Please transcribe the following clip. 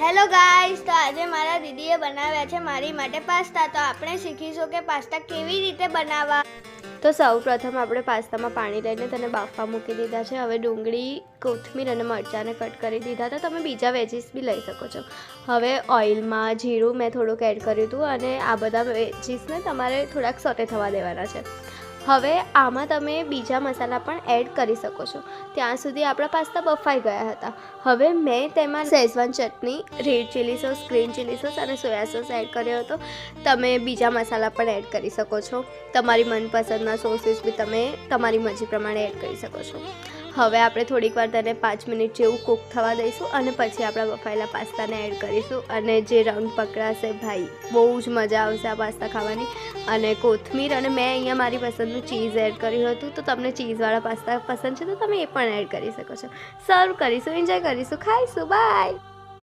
Hello guys, તો આજે મારા દીદીએ બનાવ્યા છે મારી માટે પાસ્તા. તો આપણે શીખીશું કે પાસ્તા કેવી રીતે બનાવવા. તો સૌ પ્રથમ આપણે પાસ્તામાં પાણી લઈને તેને બાફવા મૂકી દીધા છે. હવે ડુંગળી, કોથમીર અને મરચાંને કટ કરી દીધા. તો તમે બીજા વેજીસ બી લઈ શકો છો. હવે ઓઇલમાં જીરું મેં થોડુંક એડ કર્યું હતું અને આ બધા વેજીસને તમારે થોડાક સોટે થવા દેવાના છે. હવે આમાં તમે બીજા મસાલા પણ એડ કરી શકો છો. ત્યાં સુધી આપણા પાસ્તા બફાઈ ગયા હતા. હવે મેં તેમાં Schezwan chutney, red chilli sauce, green chilli sauce અને સોયા સોસ એડ કર્યો હતો. તમે બીજા મસાલા પણ એડ કરી શકો છો. તમારી મનપસંદના સોસીસ બી તમે તમારી મરજી પ્રમાણે એડ કરી શકો છો. હવે આપણે થોડીક વાર તેને 5 મિનિટ જેવું કૂક થવા દઈશું અને પછી આપણા બફાયેલા પાસ્તાને એડ કરીશું અને જે રંગ પકડાશે ભાઈ, બહુ જ મજા આવશે આ પાસ્તા ખાવાની. અને કોથમીર અને મેં અહીંયા મારી પસંદનું ચીઝ એડ કર્યું હતું. તો તમને ચીઝવાળા પાસ્તા પસંદ છે તો તમે એ પણ એડ કરી શકો છો. સર્વ કરીશું, એન્જોય કરીશું, ખાઈશું. બાય.